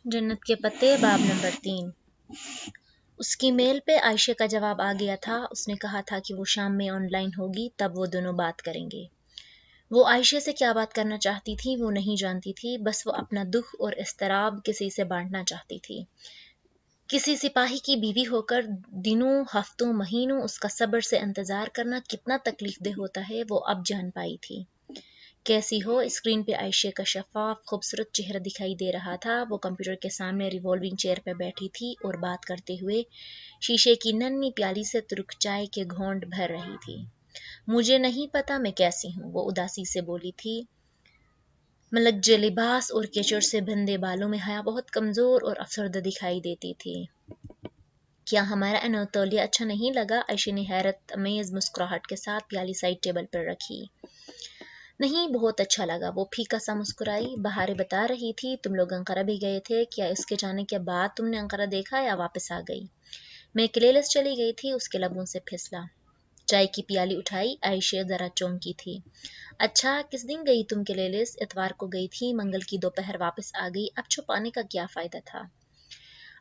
जन्नत के पत्ते बाब नंबर 3। उसकी मेल पे आयशे का जवाब आ गया था। उसने कहा था कि वो शाम में ऑनलाइन होगी, तब वो दोनों बात करेंगे। वो आयशे से क्या बात करना चाहती थी वो नहीं जानती थी, बस वो अपना दुख और इस्तराब किसी से बांटना चाहती थी। किसी सिपाही की बीवी होकर दिनों, हफ्तों, महीनों उसका सब्र से इंतजार करना कितना तकलीफदेह होता है, वो अब जान पाई थी। कैसी हो? स्क्रीन पे आयशे का शफाफ खूबसूरत चेहरा दिखाई दे रहा था। वो कंप्यूटर के सामने रिवॉल्विंग चेयर पर बैठी थी और बात करते हुए शीशे की नन्ही प्याली से तुर्क चाय के घोंट भर रही थी। मुझे नहीं पता मैं कैसी हूँ, वो उदासी से बोली थी। मलज्जे लिबास और केचड़ से बंधे बालों में हया बहुत कमजोर और अफसरदा दिखाई देती थी। क्या हमारा अनतोलिया अच्छा नहीं लगा? आयशे ने हैरत अमेज मुस्कुराहट के साथ प्याली साइड टेबल पर रखी। नहीं, बहुत अच्छा लगा, वो फीका सा मुस्कुराई। बहारे बता रही थी तुम लोग अंकारा भी गए थे, क्या इसके जाने के बाद तुमने अंकारा देखा या वापस आ गई? मैं क्लेलेस चली गई थी, उसके लबों से फिसला। चाय की प्याली उठाई। आयशे जरा चौंकी थी। अच्छा, किस दिन गई तुम क्लेलेस? इतवार को गई थी, मंगल की दोपहर वापस आ गई। अब छुपाने का क्या फायदा था?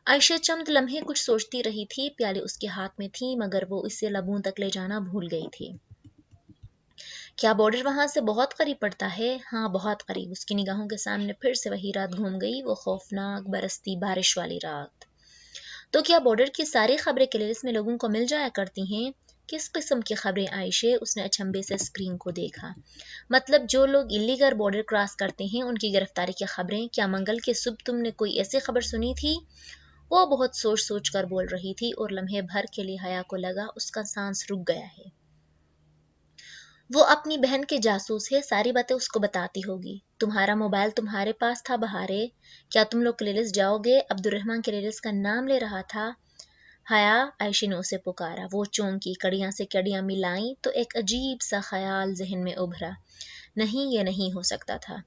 आयशा चंद लम्हे कुछ सोचती रही थी। प्याली उसके हाथ में थी, मगर वो इसे लबों तक ले जाना भूल गई थी। क्या बॉर्डर वहां से बहुत करीब पड़ता है? हाँ, बहुत करीब। उसकी निगाहों के सामने फिर से वही रात घूम गई, वो खौफनाक बरसती बारिश वाली रात। तो क्या बॉर्डर की सारी खबरें क्लियरिस में लोगों को मिल जाया करती हैं? किस किस्म की खबरें आयशे? उसने अचंभे से स्क्रीन को देखा। मतलब जो लोग इलीगल बॉर्डर क्रॉस करते हैं उनकी गिरफ्तारी की खबरें। क्या मंगल की सुबह तुमने कोई ऐसी खबर सुनी थी? वो बहुत सोच सोच कर बोल रही थी और लम्हे भर के लिए हया को लगा उसका सांस रुक गया है। वो अपनी बहन के जासूस है, सारी बातें उसको बताती होगी। तुम्हारा मोबाइल तुम्हारे पास था बहारे। क्या तुम लोग क्लियरिस जाओगे? अब्दुर्रहमान क्लियरिस का नाम ले रहा था। हया, आयशे ने उसे पुकारा। वो चौंकी, कड़ियां से कड़ियां मिलाई तो एक अजीब सा ख्याल जहन में उभरा। नहीं, ये नहीं हो सकता था।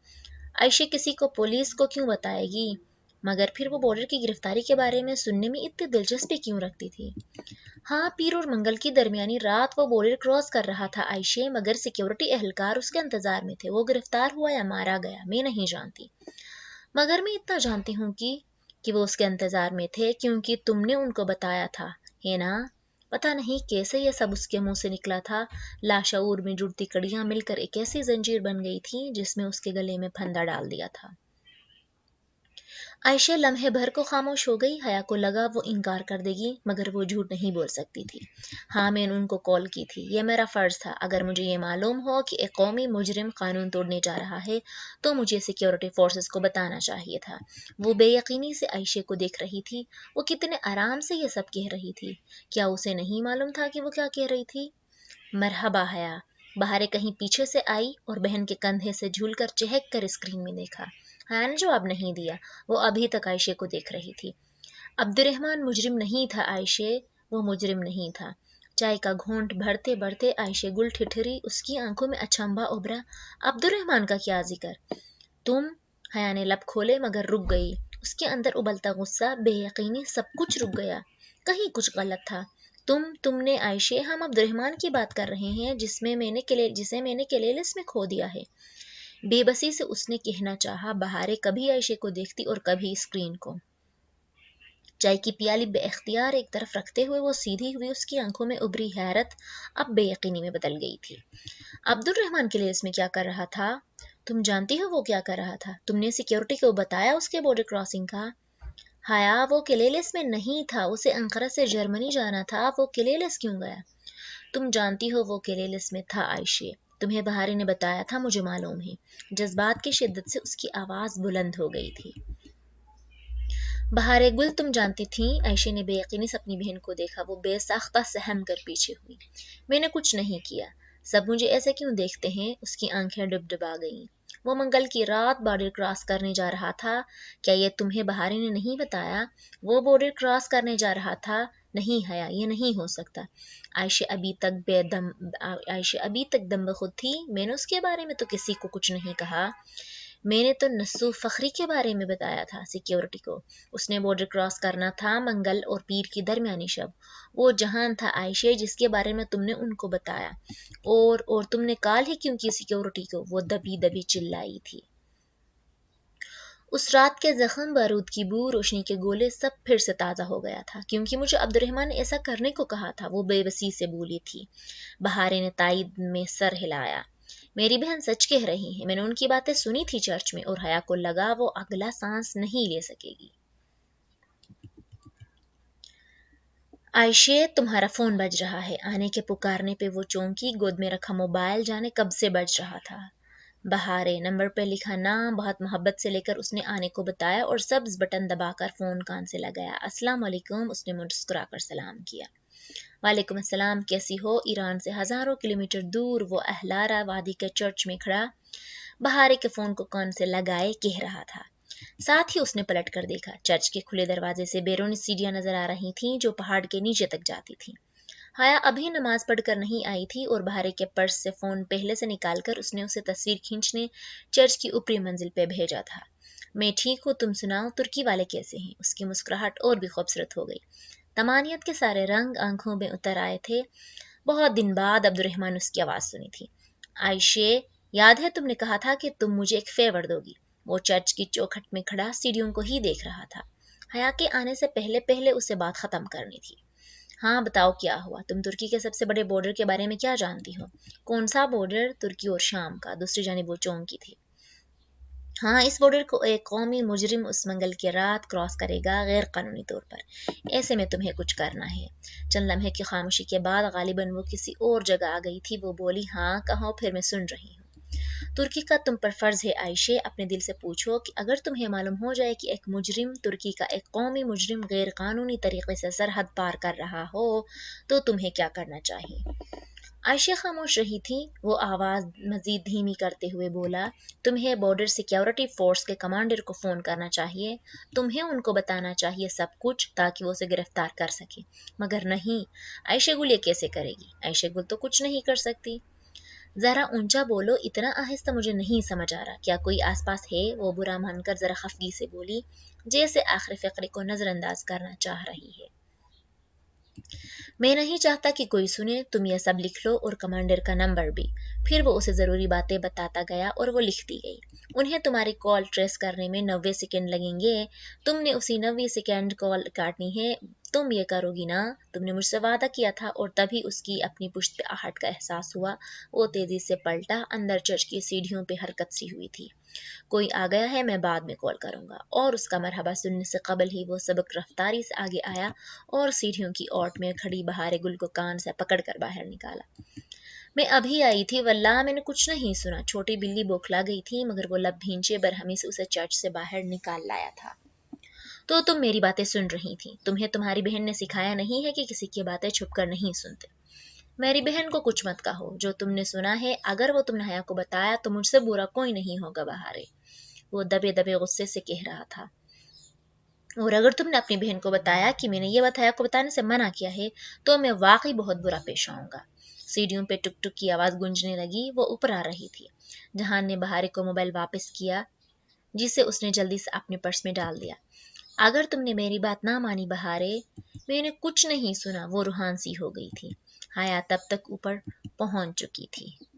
आयशे किसी को पुलिस को क्यों बताएगी? मगर फिर वो बॉर्डर की गिरफ्तारी के बारे में सुनने में इतनी दिलचस्पी क्यों रखती थी? हाँ, पीर और मंगल की दरमियानी रात वो बॉर्डर क्रॉस कर रहा था आयशे, मगर सिक्योरिटी एहलकार उसके इंतजार में थे। वो गिरफ्तार हुआ या मारा गया मैं नहीं जानती, मगर मैं इतना जानती हूँ कि वो उसके इंतजार में थे, क्योंकि तुमने उनको बताया था, है ना? पता नहीं कैसे ये सब उसके मुंह से निकला था। लाशऊर में जुड़ती कड़ियां मिलकर एक ऐसी जंजीर बन गई थी जिसमें उसके गले में फंदा डाल दिया था। आयशा लम्हे भर को खामोश हो गई। हया को लगा वो इनकार कर देगी, मगर वो झूठ नहीं बोल सकती थी। हाँ, मैंने उनको कॉल की थी, ये मेरा फर्ज था। अगर मुझे ये मालूम हो कि एक कौमी मुजरिम कानून तोड़ने जा रहा है तो मुझे सिक्योरिटी फोर्सेस को बताना चाहिए था। वो बेयकीनी से आयशे को देख रही थी। वो कितने आराम से ये सब कह रही थी। क्या उसे नहीं मालूम था कि वो क्या कह रही थी? मरहबा हया, बहारे कहीं पीछे से आई और बहन के कंधे से झूलकर चहक कर स्क्रीन में देखा। हया ने जवाब नहीं दिया। वो अभी तक आयशे को देख रही थी। अब्दुर्रहमान मुजरिम नहीं था आयशे, वो मुजरिम नहीं था। चाय का घूंट भरते भरते आयशे गुल ठिठरी, उसकी आंखों में अचंभा उभरा। अब्दुर्रहमान का क्या जिक्र? तुम? हया ने लब खोले मगर रुक गई। उसके अंदर उबलता गुस्सा, बेयकीनी, सब कुछ रुक गया। कहीं कुछ गलत था। तुमने आयशे, हम अब्दुर्रहमान की बात कर रहे हैं जिसे मैंने केलेलिस में खो दिया है। बेबसी से उसने कहना चाहा। बहारे कभी आयशे को देखती और कभी स्क्रीन को। चाय की प्याली बेख्तियार एक तरफ रखते हुए वो सीधी हुई। उसकी आंखों में उभरी हैरत अब बेयकीनी में बदल गई थी। अब्दुल रहमान के लिए इसमें क्या कर रहा था? तुम जानती हो वो क्या कर रहा था? तुमने सिक्योरिटी को बताया उसके बॉर्डर क्रॉसिंग का? हाया, वो किलेलिस में नहीं था, उसे अंकारा से जर्मनी जाना था। वो किलेलिस क्यों गया? तुम जानती हो वो किलेलिस में था आयशे, तुम्हें बहारी ने बताया था, मुझे मालूम है। जज्बात की शिद्दत से उसकी आवाज बुलंद हो गई थी। बहारे गुल, तुम जानती थी? आयशे ने बेयकीनी से अपनी बहन को देखा। वो बेसाख्ता सहम कर पीछे हुई। मैंने कुछ नहीं किया। सब मुझे ऐसे क्यों देखते हैं? उसकी आंखें डुबडुबा गईं। वो मंगल की रात बॉर्डर क्रॉस करने जा रहा था। क्या ये तुम्हें बहारी ने नहीं बताया? वो बॉर्डर क्रॉस करने जा रहा था। नहीं हया, ये नहीं हो सकता। आयशे अभी तक दम बखुद थी। मैंने उसके बारे में तो किसी को कुछ नहीं कहा। मैंने तो नस्सू फखरी के बारे में बताया था सिक्योरिटी को। उसने बॉर्डर क्रॉस करना था मंगल और पीर की दरमियानी शब। वो जहान था आयशे जिसके बारे में तुमने उनको बताया। और तुमने कॉल ही क्यों की सिक्योरिटी को? वो दबी दबी चिल्लाई थी। اس رات کے زخم، بارود کی بو، روشنی کے گولے، سب پھر سے تازہ ہو گیا تھا، کیونکہ مجھے عبد الرحمن نے ایسا کرنے کو کہا تھا، وہ بے بسی سے بولی تھی۔ بہارے نے تائید میں سر ہلایا۔ میری بہن سچ کہہ رہی ہیں، میں نے ان کی باتیں سنی تھی چرچ میں، اور حیا کو لگا وہ اگلا سانس نہیں لے سکے گی۔ عائشہ، تمہارا فون بج رہا ہے۔ آنے کے پکارنے پہ وہ چونکی، گود میں رکھا موبائل جانے کب سے بج رہا تھا۔ بہارے، نمبر پہ لکھا نام بہت محبت سے لے کر اس نے آنے کو بتایا اور سبز بٹن دبا کر فون کان سے لگایا۔ السلام علیکم، اس نے مسکرا کر سلام کیا۔ وعلیکم السلام، کیسی ہو؟ ایران سے ہزاروں کلومیٹر دور وہ اہلارا وادی کے چرچ میں کھڑا بہارے کے فون کو کان سے لگائے کہہ رہا تھا۔ ساتھ ہی اس نے پلٹ کر دیکھا، چرچ کے کھلے دروازے سے بیرونی سیڑھیاں نظر آ رہی تھیں جو پہاڑ کے نیچے تک جاتی تھیں۔ حیا ابھی نماز پڑھ کر نہیں آئی تھی اور بہارے کے پرس سے فون پہلے سے نکال کر اس نے اسے تصویر کھینچنے چرچ کی اوپری منزل پہ بھیجا تھا۔ میں ٹھیک ہوں، تم سناؤ، ترکی والے کیسے ہیں؟ اس کی مسکراہٹ اور بھی خوبصورت ہو گئی۔ طمانیت کے سارے رنگ آنکھوں میں اتر آئے تھے۔ بہت دن بعد عبد الرحمن اس کی آواز سنی تھی۔ عائشہ، یاد ہے تم نے کہا تھا کہ تم مجھے ایک فیور دو گی؟ وہ چرچ کی چوکھٹ میں کھڑا سیڑھیوں کو ہی دیکھ رہا تھا۔ حیا کے آنے سے پہلے اسے بات ختم کرنی تھی۔ ہاں بتاؤ، کیا ہوا؟ تم ترکی کے سب سے بڑے بارڈر کے بارے میں کیا جانتی ہو؟ کون سا بارڈر؟ ترکی اور شام کا۔ دوسری جانب وہ چونکی تھی۔ ہاں، اس بارڈر کو ایک قومی مجرم اس منگل کی رات کراس کرے گا، غیر قانونی طور پر۔ ایسے میں تمہیں کچھ کرنا ہے۔ چند لمحے کی خاموشی کے بعد غالباً وہ کسی اور جگہ آ گئی تھی، وہ بولی، ہاں کہو، پھر میں سن رہی ہوں۔ ترکی کا تم پر فرض ہے عائشہ، اپنے دل سے پوچھو کہ اگر تمہیں معلوم ہو جائے کہ ایک مجرم، ترکی کا ایک قومی مجرم غیر قانونی طریقے سے سرحد پار کر رہا ہو تو تمہیں کیا کرنا چاہیے؟ عائشہ خاموش رہی تھی۔ وہ آواز مزید دھیمی کرتے ہوئے بولا، تمہیں بارڈر سیکیورٹی فورس کے کمانڈر کو فون کرنا چاہیے۔ تمہیں ان کو بتانا چاہیے سب کچھ تاکہ وہ اسے گرفتار کر سکے۔ مگر نہیں، عائشہ گل یہ کیسے کرے گی؟ عائشہ گل تو کچھ نہیں کر سکتی۔ ذرا اونچا بولو، اتنا آہستہ مجھے نہیں سمجھ آ رہا۔ کیا کوئی آس پاس ہے؟ وہ برا مان کر ذرا خفگی سے بولی، جیسے آخری فقرے کو نظر انداز کرنا چاہ رہی ہے۔ میں نہیں چاہتا کہ کوئی سنے، تم یہ سب لکھ لو اور کمانڈر کا نمبر بھی۔ پھر وہ اسے ضروری باتیں بتاتا گیا اور وہ لکھتی گئی۔ انہیں تمہاری کال ٹریس کرنے میں 90 سیکنڈ لگیں گے۔ تم نے اسی 90 سیکنڈ کال کاٹنی ہے۔ تم یہ کرو گی نا؟ تم نے مجھ سے وعدہ کیا تھا۔ اور تبھی اس کی اپنی پشت پہ آہٹ کا احساس ہوا۔ وہ تیزی سے پلٹا۔ اندر چرچ کی سیڑھیوں پہ حرکت سی ہوئی تھی۔ کوئی آ گیا ہے، میں بعد میں کال کروں گا۔ اور اس کا مرحبا سننے سے قبل ہی وہ سبک رفتاری سے آگے آیا اور سیڑھیوں کی اوٹ میں کھڑی بہارے گل کو کان سے پکڑ کر باہر نکالا۔ میں ابھی آئی تھی، واللہ میں نے کچھ نہیں سنا۔ چھوٹی بلی بوکھلا گئی تھی، مگر وہ لب بھینچے برہمی سے اسے چرچ سے باہر نکال لایا تھا۔ تو تم میری باتیں سن رہی تھی۔ تمہیں تمہاری بہن نے سکھایا نہیں ہے کہ کسی کی باتیں چھپ کر نہیں سنتے۔ میری بہن کو کچھ مت کہو۔ جو تم نے سنا ہے، اگر وہ تم نے حیا کو بتایا تو مجھ سے برا کوئی نہیں ہوگا بہارے، وہ دبے دبے غصے سے کہہ رہا تھا۔ اور اگر تم نے اپنی بہن کو بتایا کہ میں نے یہ بات حیا کو بتانے سے منع کیا ہے تو میں واقعی بہت برا پیش آؤں گا۔ سیڑھیوں پہ ٹک ٹک کی آواز گونجنے لگی۔ وہ اوپر آ رہی تھی۔ جہان نے بہارے کو موبائل واپس کیا، جسے اس نے جلدی سے اپنے پرس میں ڈال دیا۔ اگر تم نے میری بات نہ مانی بہارے، میں نے کچھ نہیں سنا۔ وہ روحان سی ہو گئی تھی۔ حیا تب تک اوپر پہنچ چکی تھی۔